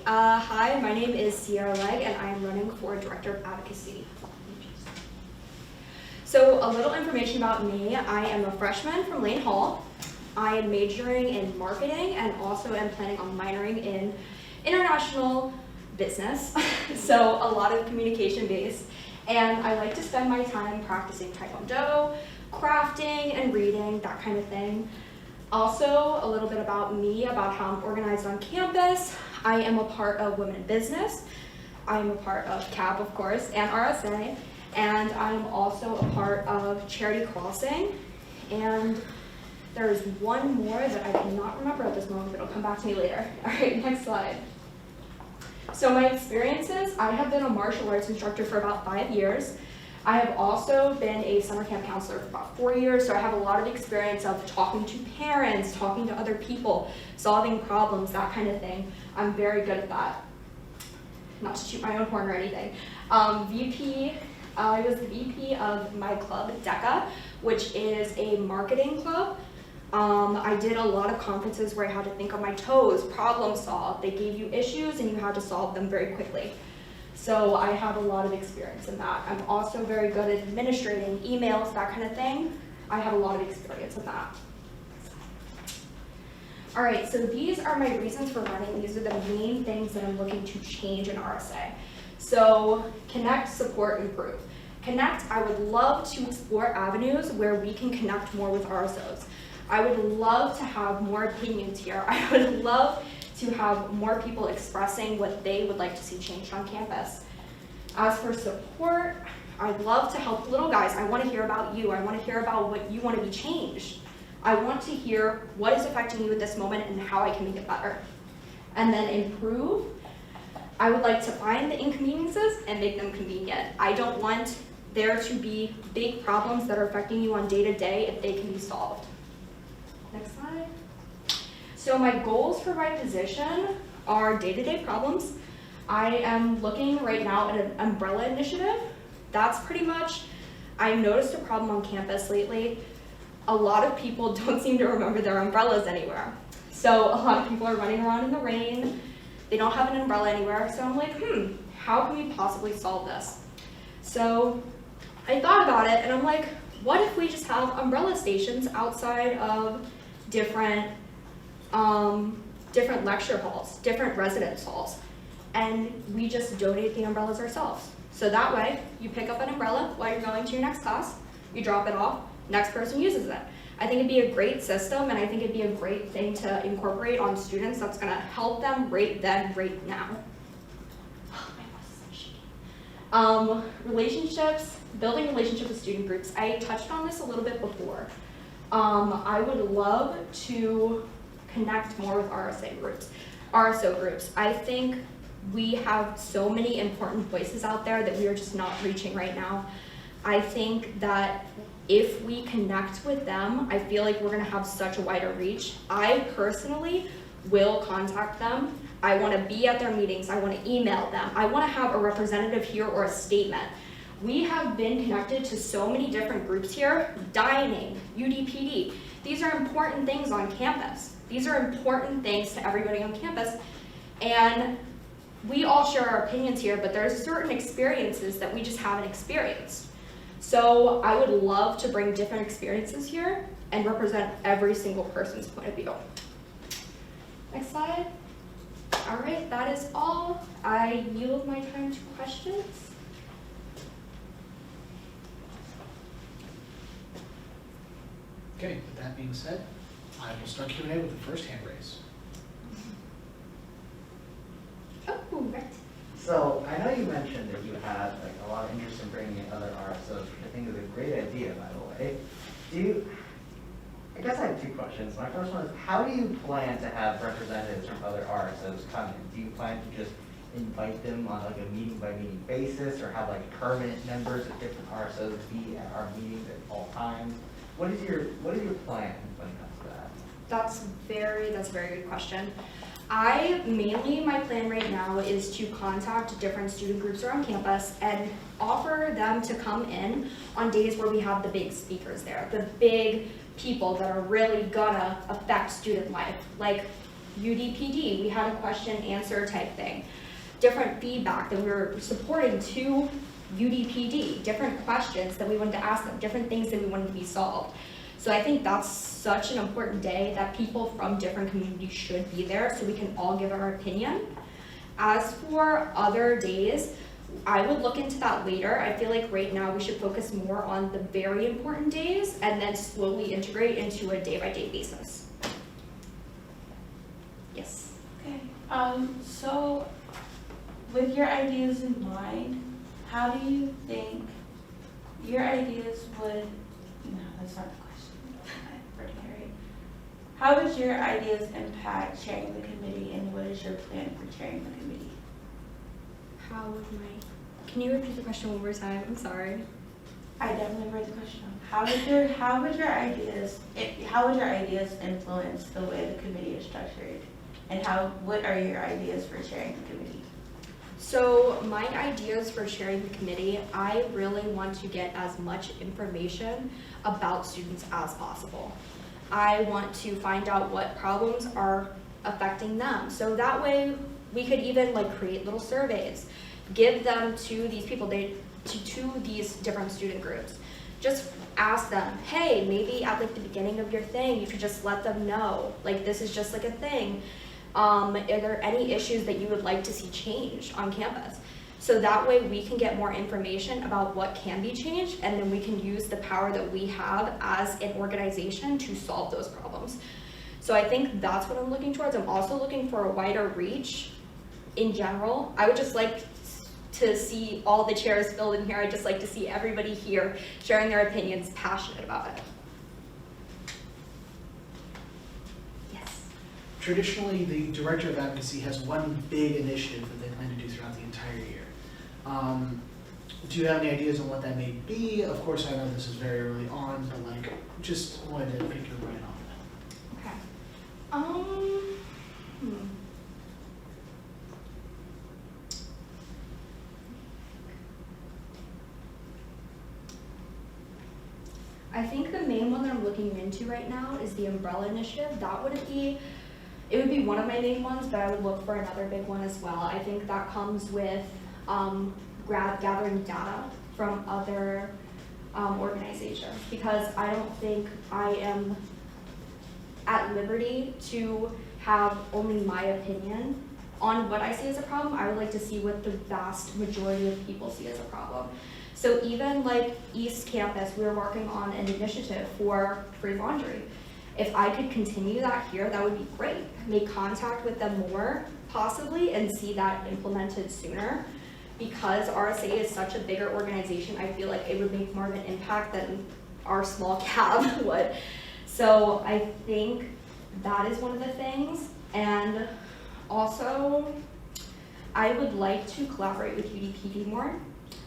Hi, my name is Legg, and I am running for Director of Advocacy. So a little information about me. I am a freshman from Lane Hall. I am majoring in marketing and also am planning on minoring in international business. So a lot of communication based. And I like to spend my time practicing Taekwondo, crafting and reading, that kind of thing. Also, a little bit about me, about how I'm organized on campus. I am a part of Women in Business. I am a part of CAB, of course, and RSA. And I'm also a part of Charity Crossing. And there's one more that I cannot remember at this moment, but it'll come back to me later. All right, next slide. So my experiences, I have been a martial arts instructor for about 5 years. I have also been a summer camp counselor for about 4 years, so I have a lot of experience of talking to parents, talking to other people, solving problems, that kind of thing. I'm very good at that. Not to shoot my own horn or anything. I was the VP of my club, DECA, which is a marketing club. I did a lot of conferences where I had to think on my toes, problem solve. They gave you issues and you had to solve them very quickly. So I have a lot of experience in that. I'm also very good at administrating emails, that kind of thing. I have a lot of experience in that. All right, so these are my reasons for running. These are the main things that I'm looking to change in RSA. So connect, support, improve. Connect, I would love to explore avenues where we can connect more with RSOs. I would love to have more opinions here. I would love to have more people expressing what they would like to see changed on campus. As for support, I'd love to help little guys. I want to hear about you. I want to hear about what you want to be changed. I want to hear what is affecting you at this moment and how I can make it better. And then improve, I would like to find the inconveniences and make them convenient. I don't want there to be big problems that are affecting you on day-to-day if they can be solved. Next slide. So my goals for my position are day-to-day problems. I am looking right now at an umbrella initiative. That's pretty much, I noticed a problem on campus lately. A lot of people don't seem to remember their umbrellas anywhere. So a lot of people are running around in the rain. They don't have an umbrella anywhere. So I'm like, how can we possibly solve this? So I thought about it and I'm like, what if we just have umbrella stations outside of different lecture halls, different residence halls, and we just donate the umbrellas ourselves. So that way, you pick up an umbrella while you're going to your next class, you drop it off, next person uses it. I think it'd be a great system, and I think it'd be a great thing to incorporate on students that's gonna help them rate now. Relationships, building relationships with student groups. I touched on this a little bit before. I would love to connect more with RSO groups. I think we have so many important voices out there that we are just not reaching right now. I think that if we connect with them, I feel like we're gonna have such a wider reach. I personally will contact them. I wanna be at their meetings, I wanna email them. I wanna have a representative here or a statement. We have been connected to so many different groups here, dining, UDPD. These are important things on campus. These are important things to everybody on campus. And we all share our opinions here, but there's certain experiences that we just haven't experienced. So I would love to bring different experiences here and represent every single person's point of view. Next slide. All right, that is all. I yield my time to questions. Okay, with that being said, I will start Q&A with the first hand raise. Oh, right. So I know you mentioned that you had a lot of interest in bringing in other RSOs, which I think is a great idea, by the way. I guess I have two questions. My first one is, how do you plan to have representatives from other RSOs come in? Do you plan to just invite them on a meeting by meeting basis, or have permanent members of different RSOs be at our meetings at all times? What is your plan when it comes to that? That's a very good question. My plan right now is to contact different student groups around campus and offer them to come in on days where we have the big speakers there, the big people that are really gonna affect student life. Like UDPD, we had a question answer type thing. Different feedback that we were supporting to UDPD, different questions that we wanted to ask them, different things that we wanted to be solved. So I think that's such an important day that people from different communities should be there so we can all give our opinion. As for other days, I would look into that later. I feel like right now we should focus more on the very important days and then slowly integrate into a day-by-day basis. Yes. Okay, so with your ideas in mind, how do you think your ideas would, no, that's not the question. I'm wording it right. How would your ideas impact chairing the committee, and what is your plan for chairing the committee? Can you repeat the question one more time? I'm sorry. I definitely read the question. How would your ideas influence the way the committee is structured? And what are your ideas for chairing the committee? So my ideas for chairing the committee, I really want to get as much information about students as possible. I want to find out what problems are affecting them. So that way we could even create little surveys, give them to these people, to these different student groups. Just ask them, hey, maybe at the beginning of your thing, you could just let them know, this is just a thing. Are there any issues that you would like to see changed on campus? So that way we can get more information about what can be changed, and then we can use the power that we have as an organization to solve those problems. So I think that's what I'm looking towards. I'm also looking for a wider reach in general. I would just like to see all the chairs filled in here. I'd just like to see everybody here sharing their opinions, passionate about it. Traditionally, the Director of Advocacy has one big initiative that they plan to do throughout the entire year. Do you have any ideas on what that may be? Of course, I know this is very early on, but just wanted to pick your brain on that. Okay. I think the main one that I'm looking into right now is the Umbrella Initiative. It would be one of my main ones, but I would look for another big one as well. I think that comes with gathering data from other organizations, because I don't think I am at liberty to have only my opinion on what I see as a problem. I would like to see what the vast majority of people see as a problem. So even East Campus, we were working on an initiative for free laundry. If I could continue that here, that would be great. Make contact with them more, possibly, and see that implemented sooner. Because RSA is such a bigger organization, I feel like it would make more of an impact than our small cab would. So I think that is one of the things. And also, I would like to collaborate with UDPD more.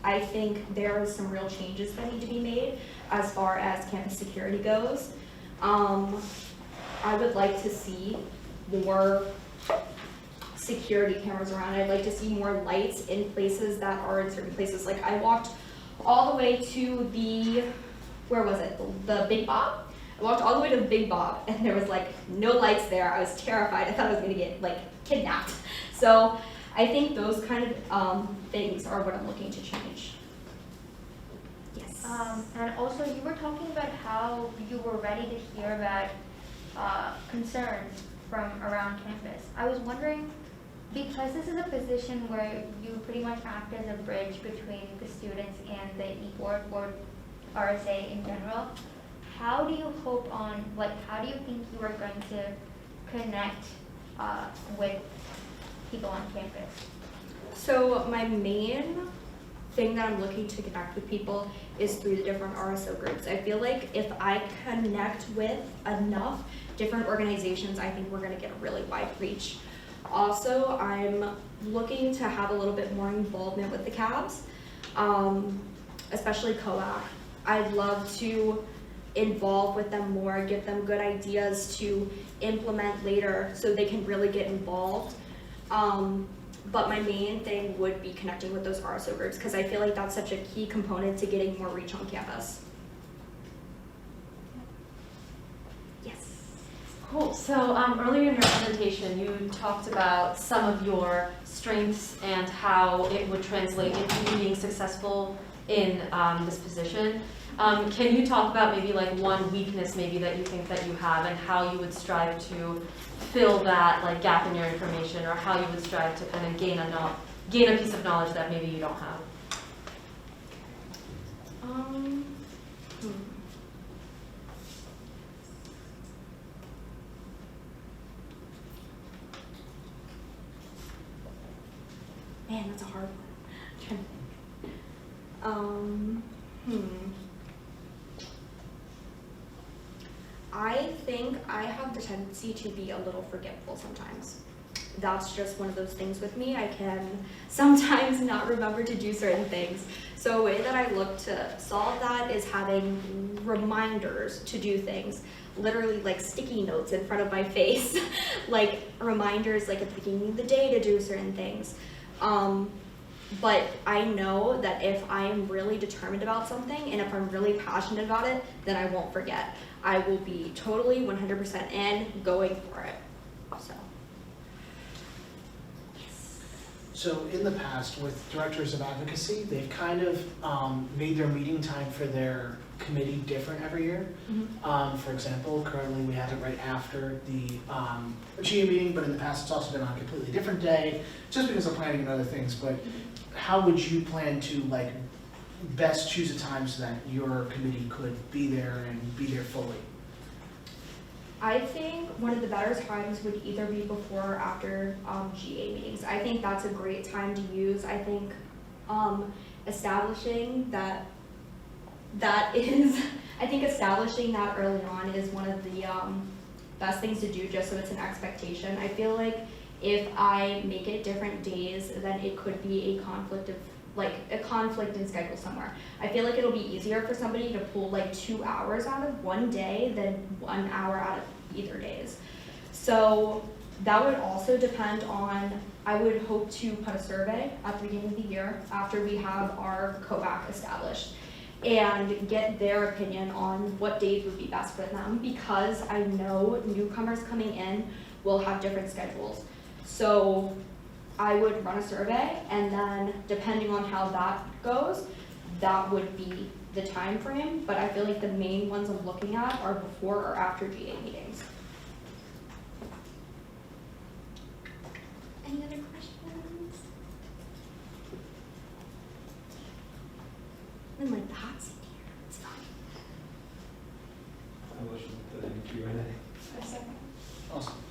I think there are some real changes that need to be made as far as campus security goes. I would like to see more security cameras around. I'd like to see more lights in places that are in certain places. I walked all the way to the, where was it? The Big Bob? I walked all the way to the Big Bob, and there was no lights there. I was terrified. I thought I was gonna get kidnapped. So I think those kind of things are what I'm looking to change. Yes. And also, you were talking about how you were ready to hear about concerns from around campus. I was wondering, because this is a position where you pretty much act as a bridge between the students and the e-board or RSA in general, how do you hope on, how do you think you are going to connect with people on campus? So my main thing that I'm looking to connect with people is through the different RSO groups. I feel like if I connect with enough different organizations, I think we're gonna get a really wide reach. Also, I'm looking to have a little bit more involvement with the cabs, especially COAC. I'd love to involve with them more, give them good ideas to implement later so they can really get involved. But my main thing would be connecting with those RSO groups, because I feel like that's such a key component to getting more reach on campus. Yes. Cool. So earlier in your presentation, you talked about some of your strengths and how it would translate into you being successful in this position. Can you talk about maybe like one weakness maybe that you think that you have and how you would strive to fill that like gap in your information, or how you would strive to kind of gain a piece of knowledge that maybe you don't have? Man, that's a hard one. I'm trying to think. I think I have the tendency to be a little forgetful sometimes. That's just one of those things with me. I can sometimes not remember to do certain things. So a way that I look to solve that is having reminders to do things. Literally like sticky notes in front of my face, like reminders like at the beginning of the day to do certain things. But I know that if I am really determined about something and if I'm really passionate about it, then I won't forget. I will be totally 100% in, going for it. So in the past, with directors of advocacy, they've kind of made their meeting time for their committee different every year. For example, currently we have it right after the GA meeting, but in the past it's also been on a completely different day, just because of planning and other things. But how would you plan to like best choose a time so that your committee could be there and be there fully? I think one of the better times would either be before or after GA meetings. I think that's a great time to use. I think establishing that early on is one of the best things to do, just so it's an expectation. I feel like if I make it different days, then it could be a conflict in schedule somewhere. I feel like it'll be easier for somebody to pull like 2 hours out of one day than 1 hour out of either days. So that would also depend on, I would hope to put a survey at the beginning of the year after we have our COAC established and get their opinion on what days would be best for them, because I know newcomers coming in will have different schedules. So I would run a survey, and then depending on how that goes, that would be the time frame. But I feel like the main ones I'm looking at are before or after GA meetings. Any other questions? I'm like the hot seat here. It's fine. I motion to end Q&A. A second. Awesome.